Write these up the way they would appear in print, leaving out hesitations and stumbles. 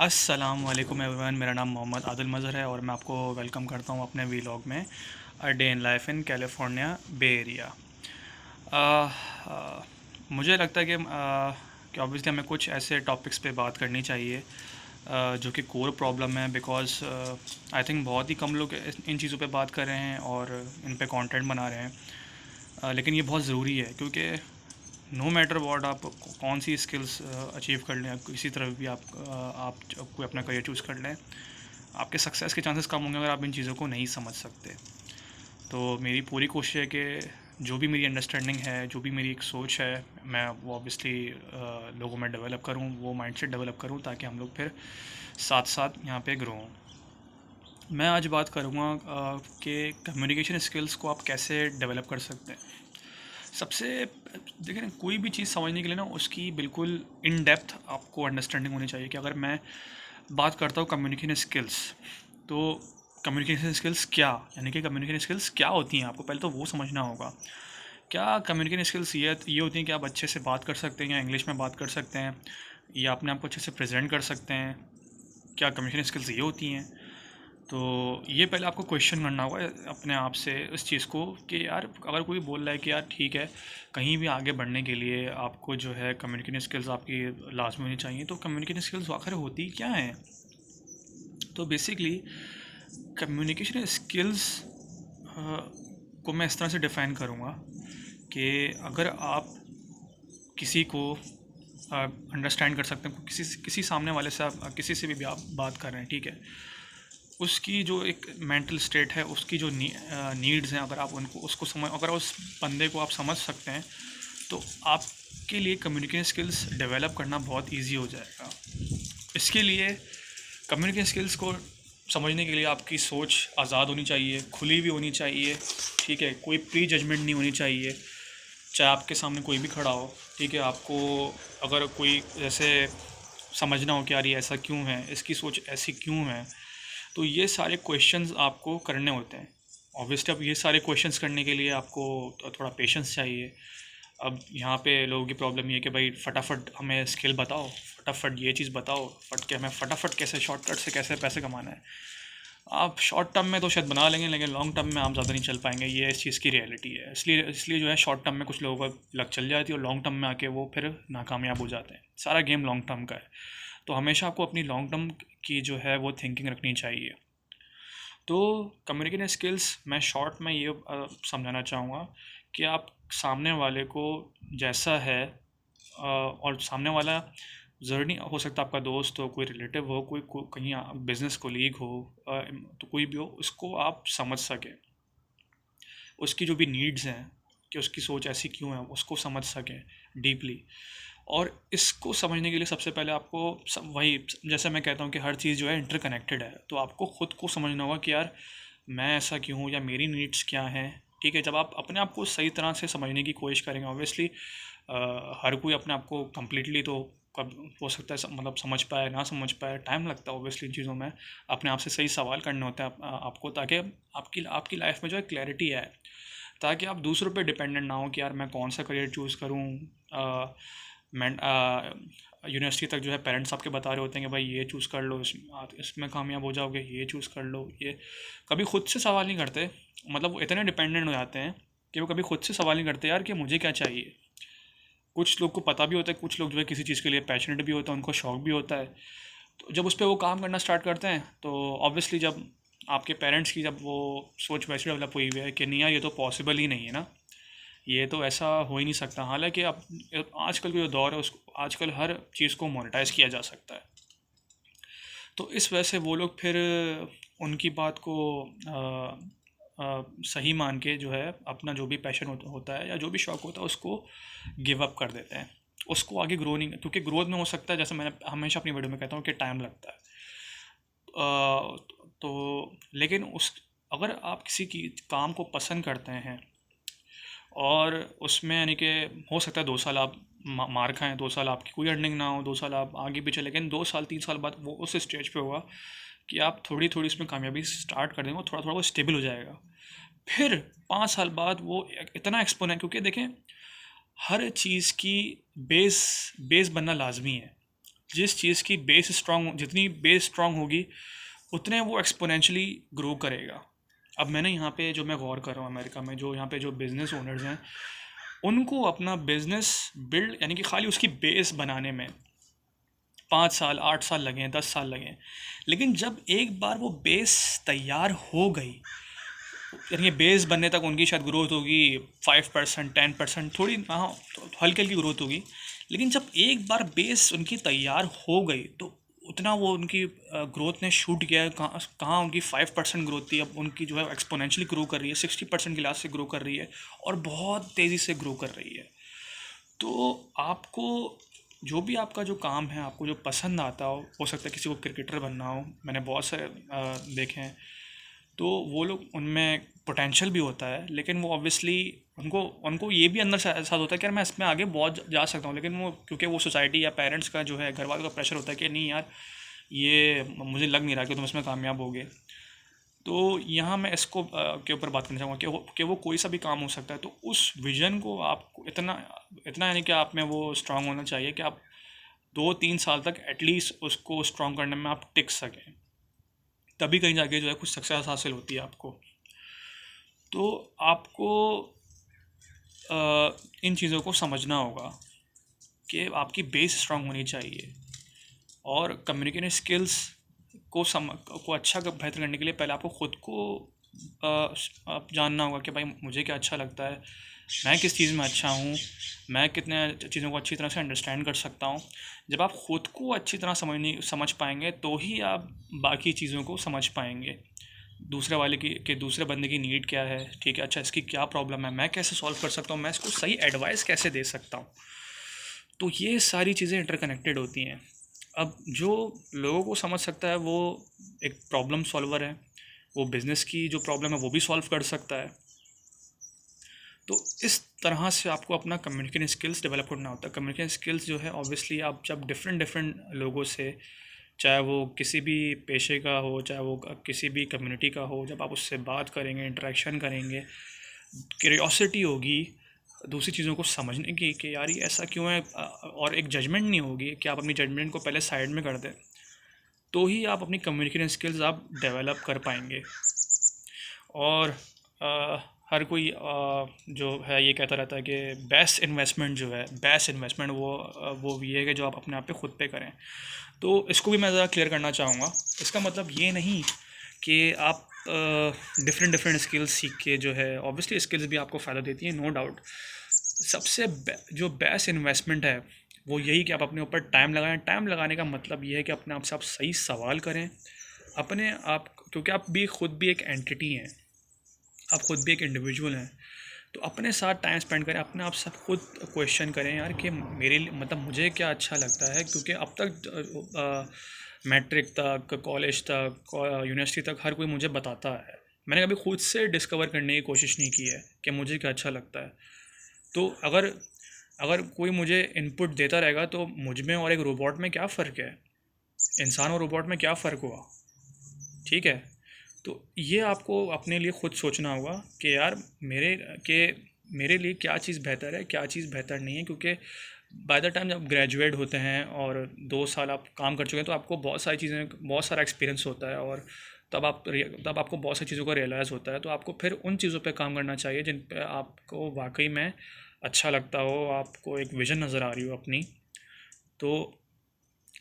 अस्सलाम वालेकुम एवरीवन। मेरा नाम मोहम्मद आदिल मज़हर है और मैं आपको वेलकम करता हूँ अपने वीलॉग में a day in life in California bay area. मुझे लगता है कि ऑब्वियसली हमें कुछ ऐसे टॉपिक्स पे बात करनी चाहिए जो कि कोर प्रॉब्लम है, बिकॉज़ आई थिंक बहुत ही कम लोग इन चीज़ों पे बात कर रहे हैं और इन पे कंटेंट बना रहे हैं। लेकिन ये बहुत ज़रूरी है, क्योंकि नो मैटर वॉट आप कौन सी स्किल्स अचीव कर लें, किसी तरफ भी आप कोई अपना करियर चूज़ कर लें, आपके सक्सेस के चांसेस कम होंगे अगर आप इन चीज़ों को नहीं समझ सकते। तो मेरी पूरी कोशिश है कि जो भी मेरी अंडरस्टैंडिंग है, जो भी मेरी एक सोच है, मैं वो ऑब्वियसली लोगों में डेवलप करूँ, वो माइंडसेट डेवलप करूँ, ताकि हम लोग फिर साथ साथ यहाँ पे ग्रो हों। मैं आज बात करूँगा कि कम्युनिकेशन स्किल्स को आप कैसे डेवलप कर सकते हैं। सबसे देखिए ना, कोई भी चीज़ समझने के लिए ना उसकी बिल्कुल इन डेप्थ आपको अंडरस्टैंडिंग होनी चाहिए। कि अगर मैं बात करता हूँ कम्युनिकेशन स्किल्स, तो कम्युनिकेशन स्किल्स क्या, यानी कि कम्युनिकेशन स्किल्स क्या होती हैं, आपको पहले तो वो समझना होगा। क्या कम्युनिकेशन स्किल्स ये होती हैं कि आप अच्छे से बात कर सकते हैं, या इंग्लिश में बात कर सकते हैं, या अपने आप को अच्छे से प्रेजेंट कर सकते हैं। क्या कम्युनिकेशन स्किल्स ये होती हैं? तो ये पहले आपको क्वेश्चन करना होगा अपने आप से इस चीज़ को, कि यार अगर कोई बोल रहा है कि यार ठीक है, कहीं भी आगे बढ़ने के लिए आपको जो है कम्युनिकेशन स्किल्स आपकी लाजमी होनी चाहिए, तो कम्युनिकेशन स्किल्स आखिर होती क्या हैं? तो बेसिकली कम्युनिकेशन स्किल्स को मैं इस तरह से डिफ़ाइन करूँगा कि अगर आप किसी को अंडरस्टैंड कर सकते हैं, किसी सामने वाले से आप किसी से भी आप बात कर रहे हैं, ठीक है, उसकी जो एक मेंटल स्टेट है, उसकी जो नीड्स हैं, अगर आप उनको उसको समझ अगर उस बंदे को आप समझ सकते हैं, तो आपके लिए कम्युनिकेशन स्किल्स डेवलप करना बहुत इजी हो जाएगा। इसके लिए कम्युनिकेशन स्किल्स को समझने के लिए आपकी सोच आज़ाद होनी चाहिए, खुली भी होनी चाहिए, ठीक है, कोई प्री जजमेंट नहीं होनी चाहिए। चाहे आपके सामने कोई भी खड़ा हो, ठीक है, आपको अगर कोई जैसे समझना हो कि यार ये ऐसा क्यों है, इसकी सोच ऐसी क्यों है, तो ये सारे क्वेश्चंस आपको करने होते हैं। ऑब्वियसली अब ये सारे क्वेश्चंस करने के लिए आपको थोड़ा पेशेंस चाहिए। अब यहाँ पे लोगों की प्रॉब्लम ये है कि भाई फटाफट हमें स्किल बताओ, फटाफट ये चीज़ बताओ, हमें फटाफट कैसे शॉर्टकट से कैसे पैसे कमाना है। आप शॉर्ट टर्म में तो शायद बना लेंगे, लेकिन लॉन्ग टर्म में आप ज़्यादा नहीं चल पाएंगे। ये इस चीज़ की रियलिटी है। इसलिए जो है शॉर्ट टर्म में कुछ लोगों को लग चल जाती है, और लॉन्ग टर्म में आके वो फिर नाकामयाब हो जाते हैं। सारा गेम लॉन्ग टर्म का है। तो हमेशा आपको अपनी लॉन्ग टर्म की जो है वो थिंकिंग रखनी चाहिए। तो कम्युनिकेशन स्किल्स मैं शॉर्ट में ये समझाना चाहूँगा कि आप सामने वाले को जैसा है, और सामने वाला ज़रूरी नहीं हो सकता, आपका दोस्त हो, कोई रिलेटिव हो, कहीं बिजनेस कोलीग हो, तो कोई भी हो, उसको आप समझ सकें, उसकी जो भी नीड्स हैं, कि उसकी सोच ऐसी क्यों है, उसको समझ सकें डीपली। और इसको समझने के लिए सबसे पहले आपको वही, जैसे मैं कहता हूँ कि हर चीज़ जो है इंटरकनेक्टेड है, तो आपको ख़ुद को समझना होगा कि यार मैं ऐसा क्यों हूँ, या मेरी नीड्स क्या हैं। ठीक है, जब आप अपने आप को सही तरह से समझने की कोशिश करेंगे, ऑब्वियसली हर कोई अपने आप को कम्प्लीटली तो कब हो सकता है मतलब समझ पाए ना समझ पाए, टाइम लगता है ऑब्वियसली इन चीज़ों में। अपने आप से सही सवाल करने होते हैं आपको, ताकि आपकी आपकी लाइफ में जो है क्लैरिटी आए, ताकि आप दूसरों पे डिपेंडेंट ना हो कि यार मैं कौन सा करियर चूज़ करूँ। मैं यूनिवर्सिटी तक जो है पेरेंट्स आपके बता रहे होते हैं कि भाई ये चूज़ कर लो, इसमें कामयाब हो जाओगे, ये चूज़ कर लो। ये कभी खुद से सवाल नहीं करते, मतलब वो इतने डिपेंडेंट हो जाते हैं कि वो कभी खुद से सवाल नहीं करते यार कि मुझे क्या चाहिए। कुछ लोग को पता भी होता है, कुछ लोग जो है किसी चीज़ के लिए पैशनेट भी होता है, उनको शौक भी होता है। तो जब उस पर वो काम करना स्टार्ट करते हैं, तो ऑब्वियसली जब आपके पेरेंट्स की जब वो सोच वैसे डेवलप हुई हुई है कि नहीं यार ये तो पॉसिबल ही नहीं है ना, ये तो ऐसा हो ही नहीं सकता। हालांकि अब आजकल का जो दौर है, उसको आजकल हर चीज़ को मोनेटाइज किया जा सकता है। तो इस वजह से वो लोग फिर उनकी बात को सही मान के जो है अपना जो भी पैशन होता है, या जो भी शौक़ होता है, उसको गिव अप कर देते हैं। उसको आगे ग्रो नहीं, क्योंकि ग्रोथ में हो सकता है, जैसे मैंने हमेशा अपनी वीडियो में कहता हूँ कि टाइम लगता है। तो लेकिन उस अगर आप किसी की काम को पसंद करते हैं, और उसमें यानी कि हो सकता है 2 साल आप मार खाएँ, 2 साल आपकी कोई अर्निंग ना हो, 2 साल आप आगे पीछे, लेकिन 2 साल 3 साल बाद वो उस स्टेज पे होगा कि आप थोड़ी थोड़ी उसमें कामयाबी स्टार्ट कर देंगे, थोड़ा थोड़ा वो स्टेबल हो जाएगा। फिर 5 साल बाद वो इतना एक्सपोनेंट, क्योंकि देखें हर चीज़ की बेस बेस बनना लाजमी है। जिस चीज़ की बेस स्ट्रांग, जितनी बेस स्ट्रांग होगी उतने वो एक्सपोनेंशियली ग्रो करेगा। अब मैंने यहाँ पे जो मैं गौर कर रहा हूँ अमेरिका में, जो यहाँ पे जो बिज़नेस ओनर्स हैं, उनको अपना बिज़नेस बिल्ड यानी कि खाली उसकी बेस बनाने में 5 साल 8 साल लगे, 10 साल लगे, लेकिन जब एक बार वो बेस तैयार हो गई, यानी बेस बनने तक उनकी शायद ग्रोथ होगी 5%, 10%, थोड़ी हाँ हल्की हल्की ग्रोथ होगी, लेकिन जब एक बार बेस उनकी तैयार हो गई तो उतना वो उनकी ग्रोथ ने शूट किया है। कहाँ कहाँ उनकी 5% ग्रोथ थी, अब उनकी जो है एक्सपोनेंशियली ग्रो कर रही है, 60% की लास्ट से ग्रो कर रही है और बहुत तेज़ी से ग्रो कर रही है। तो आपको जो भी आपका जो काम है, आपको जो पसंद आता हो सकता है किसी को क्रिकेटर बनना हो, मैंने बहुत सारे देखे हैं, तो वो लोग उनमें पोटेंशियल भी होता है, लेकिन वो ऑब्वियसली उनको उनको ये भी अंदर से एहसास होता है कि यार मैं इसमें आगे बहुत जा सकता हूँ, लेकिन वो क्योंकि वो सोसाइटी या पेरेंट्स का जो है, घर वालों का प्रेशर होता है कि नहीं यार ये मुझे लग नहीं रहा कि तुम इसमें कामयाब होगे। तो यहाँ मैं इसको के ऊपर बात करना चाहूँगा कि वो कोई सा भी काम हो सकता है, तो उस विजन को आपको इतना इतना यानी कि आप में वो स्ट्रांग होना चाहिए कि आप 2-3 साल तक एटलीस्ट उसको स्ट्रांग करने में आप टिक सकें, तभी कहीं जाके जो है कुछ सक्सेस हासिल होती है आपको। तो आपको इन चीज़ों को समझना होगा कि आपकी बेस स्ट्रांग होनी चाहिए, और कम्युनिकेशन स्किल्स को अच्छा बेहतर करने के लिए पहले आपको ख़ुद को आप जानना होगा कि भाई मुझे क्या अच्छा लगता है, मैं किस चीज़ में अच्छा हूँ, मैं कितने चीज़ों को अच्छी तरह से अंडरस्टैंड कर सकता हूँ। जब आप ख़ुद को अच्छी तरह समझ पाएंगे तो ही आप बाकी चीज़ों को समझ पाएंगे। दूसरे वाले की कि दूसरे बंदे की नीड क्या है, ठीक है, अच्छा इसकी क्या प्रॉब्लम है, मैं कैसे सॉल्व कर सकता हूँ, मैं इसको सही एडवाइस कैसे दे सकता हूँ। तो ये सारी चीज़ें इंटरकनेक्टेड होती हैं। अब जो लोगों को समझ सकता है वो एक प्रॉब्लम सॉल्वर है, वो बिज़नेस की जो प्रॉब्लम है वो भी सॉल्व कर सकता है। तो इस तरह से आपको अपना कम्युनिकेशन स्किल्स डेवलप करना होता है। कम्युनिकेशन स्किल्स जो है ऑब्वियसली आप जब डिफरेंट लोगों से, चाहे वो किसी भी पेशे का हो, चाहे वो किसी भी कम्युनिटी का हो, जब आप उससे बात करेंगे, इंटरेक्शन करेंगे, क्यूरियोसिटी होगी दूसरी चीज़ों को समझने की कि यार ये ऐसा क्यों है, और एक जजमेंट नहीं होगी कि आप अपनी जजमेंट को पहले साइड में कर दें, तो ही आप अपनी कम्युनिकेशन स्किल्स आप डेवलप कर पाएंगे। और हर कोई जो है ये कहता रहता है कि बेस्ट इन्वेस्टमेंट जो है, बेस्ट इन्वेस्टमेंट वो ये है कि जो आप अपने आप पे खुद पे करें। तो इसको भी मैं ज़रा क्लियर करना चाहूँगा। इसका मतलब ये नहीं कि आप डिफरेंट स्किल्स सीख के जो है, ऑब्वियसली स्किल्स भी आपको फ़ायदा देती हैं, नो डाउट। सबसे जो बेस्ट इन्वेस्टमेंट है वो यही कि आप अपने ऊपर टाइम लगाएं। टाइम लगाने का मतलब ये है कि अपने आप से आप सही सवाल करें अपने आप, क्योंकि आप भी खुद भी एक एंटिटी हैं, आप खुद भी एक इंडिविजुअल हैं। तो अपने साथ टाइम स्पेंड करें, अपने आप से खुद क्वेश्चन करें यार कि मेरे लिए मतलब मुझे क्या अच्छा लगता है, क्योंकि अब तक मैट्रिक तक, कॉलेज तक, यूनिवर्सिटी तक हर कोई मुझे बताता है, मैंने कभी खुद से डिस्कवर करने की कोशिश नहीं की है कि मुझे क्या अच्छा लगता है। तो अगर अगर कोई मुझे इनपुट देता रहेगा तो मुझ में और एक रोबोट में क्या फ़र्क है, इंसान और रोबोट में क्या फ़र्क हुआ, ठीक है। तो ये आपको अपने लिए ख़ुद सोचना होगा कि यार मेरे लिए क्या चीज़ बेहतर है, क्या चीज़ बेहतर नहीं है, क्योंकि बाय द टाइम जब ग्रेजुएट होते हैं और 2 साल आप काम कर चुके हैं तो आपको बहुत सारी चीज़ें, बहुत सारा एक्सपीरियंस होता है, और तब आपको बहुत सारी चीज़ों का रियलाइज़ होता है। तो आपको फिर उन चीज़ों पे काम करना चाहिए जिन पे आपको वाकई में अच्छा लगता हो, आपको एक विज़न नज़र आ रही हो अपनी। तो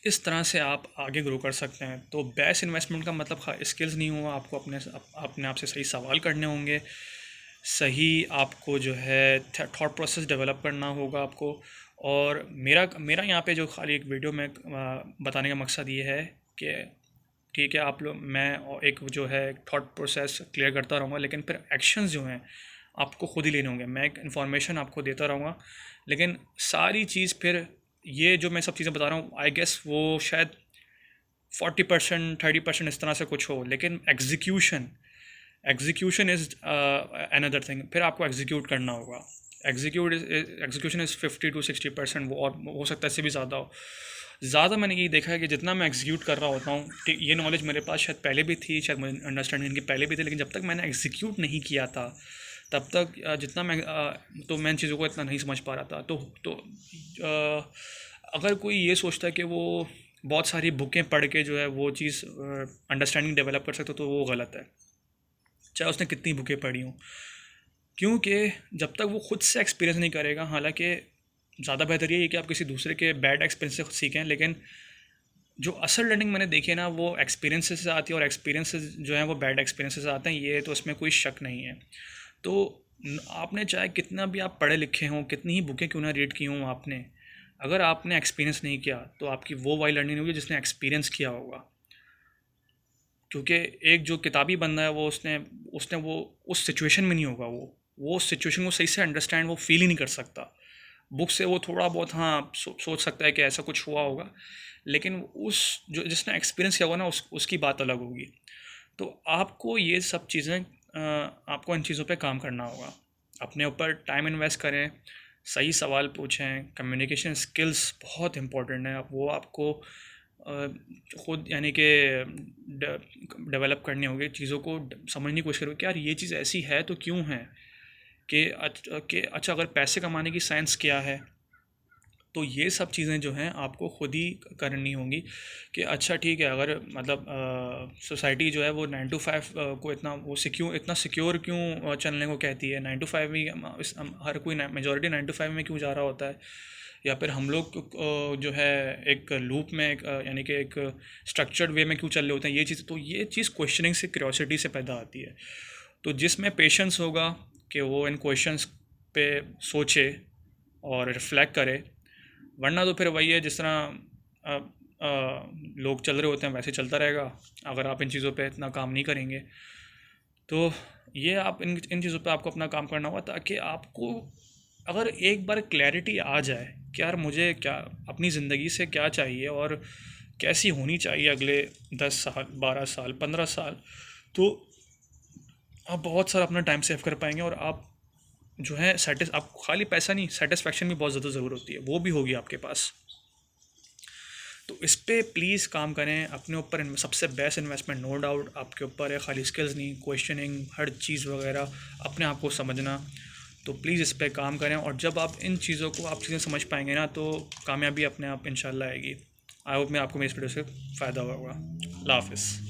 इस तरह से आप आगे ग्रो कर सकते हैं। तो बेस्ट इन्वेस्टमेंट का मतलब स्किल्स नहीं हुआ, आपको अपने आप से सही सवाल करने होंगे, सही आपको जो है थॉट प्रोसेस डेवलप करना होगा आपको। और मेरा यहाँ पे जो खाली एक वीडियो में बताने का मकसद ये है कि ठीक है आप लोग, मैं एक जो है थॉट प्रोसेस क्लियर करता रहूँगा, लेकिन फिर एक्शंस जो हैं आपको खुद ही लेने होंगे। मैं एक इन्फॉर्मेशन आपको देता रहूँगा, लेकिन सारी चीज़ फिर ये जो मैं सब चीज़ें बता रहा हूँ आई गेस वो शायद 40% 30% इस तरह से कुछ हो, लेकिन एग्जीक्यूशन इज़ अनदर थिंग। फिर आपको एग्जीक्यूट करना होगा। एग्जीक्यूशन इज़ 50 to 60%, वो और हो सकता है इससे भी ज़्यादा हो। ज़्यादा मैंने ये देखा है कि जितना मैं एग्जीक्यूट कर रहा होता हूँ, ये नॉलेज मेरे पास शायद पहले भी थी, शायद मुझे अंडरस्टैंडिंग इनकी पहले भी थी, लेकिन जब तक मैंने एग्जीक्यूट नहीं किया था तब तक जितना मैं इन चीज़ों को इतना नहीं समझ पा रहा था। तो अगर कोई ये सोचता है कि वो बहुत सारी बुकें पढ़ के जो है वो चीज़ अंडरस्टैंडिंग डेवलप कर सकते हो, तो वो गलत है, चाहे उसने कितनी बुकें पढ़ी हों। क्योंकि जब तक वो खुद से एक्सपीरियंस नहीं करेगा, हालांकि ज़्यादा बेहतर ये है कि आप किसी दूसरे के बैड एक्सपीरियंस से सीखें, लेकिन जो असल लर्निंग मैंने देखी है ना, वो एक्सपीरियंसेस से आती है, और एक्सपीरियंसेस जो हैं वो बैड एक्सपीरियंसेस आते हैं, ये तो इसमें कोई शक नहीं है। तो आपने चाहे कितना भी आप पढ़े लिखे हों, कितनी ही बुकें क्यों ना रीड की हों आपने, अगर आपने एक्सपीरियंस नहीं किया तो आपकी वो वाली लर्निंग नहीं होगी जिसने एक्सपीरियंस किया होगा। क्योंकि एक जो किताबी बंदा है वो उसने उसने वो उस सिचुएशन में नहीं होगा, वो उस सिचुएशन को सही से अंडरस्टैंड वो फील ही नहीं कर सकता। बुक से वो थोड़ा बहुत हाँ सोच सकता है कि ऐसा कुछ हुआ होगा, लेकिन उस जो जिसने एक्सपीरियंस किया होगा ना, उसकी बात अलग होगी। तो आपको ये सब चीज़ें आपको इन चीज़ों पे काम करना होगा, अपने ऊपर टाइम इन्वेस्ट करें, सही सवाल पूछें, कम्युनिकेशन स्किल्स बहुत इंपॉर्टेंट है, वो आपको खुद यानी कि डेवलप करनी होगी, चीज़ों को समझने की कोशिश करो कि यार ये चीज़ ऐसी है तो क्यों है, कि अच्छा अगर पैसे कमाने की साइंस क्या है, तो ये सब चीज़ें जो हैं आपको खुद ही करनी होंगी। कि अच्छा ठीक है, अगर मतलब सोसाइटी जो है वो 9 to 5 को इतना सिक्योर क्यों चलने को कहती है, 9 to 5 में हर कोई मेजॉरिटी 9 to 5 में क्यों जा रहा होता है, या फिर हम लोग जो है एक लूप में यानी कि एक स्ट्रक्चर्ड वे में क्यों चल रहे होते हैं, ये चीज़ क्वेश्चनिंग से, क्यूरियोसिटी से पैदा आती है। तो जिसमें पेशेंस होगा कि वो इन क्वेश्चंस पे सोचे और रिफ्लेक्ट करे, वरना तो फिर वही है जिस तरह लोग चल रहे होते हैं वैसे चलता रहेगा, अगर आप इन चीज़ों पे इतना काम नहीं करेंगे। तो ये आप इन चीज़ों पे आपको अपना काम करना होगा, ताकि आपको अगर एक बार क्लैरिटी आ जाए कि यार मुझे क्या अपनी ज़िंदगी से क्या चाहिए और कैसी होनी चाहिए अगले 10 साल, 12 साल, 15 साल, तो आप बहुत सारा अपना टाइम सेव कर पाएंगे, और आप जो है आप खाली पैसा नहीं, सेटिस्फेक्शन भी बहुत ज़्यादा ज़रूर होती है, वो भी होगी आपके पास। तो इस पर प्लीज़ काम करें अपने ऊपर। सबसे बेस्ट इन्वेस्टमेंट नो डाउट आपके ऊपर है, खाली स्किल्स नहीं, क्वेश्चनिंग, हर चीज़ वगैरह, अपने आप को समझना। तो प्लीज़ इस पर काम करें, और जब आप इन चीज़ों को आप चीज़ें समझ पाएंगे ना, तो कामयाबी अपने आप इंशाल्लाह आएगी। आई होप मैं आपको मेरी इस वीडियो से फ़ायदा होगा। अल्लाह हाफ़िज़।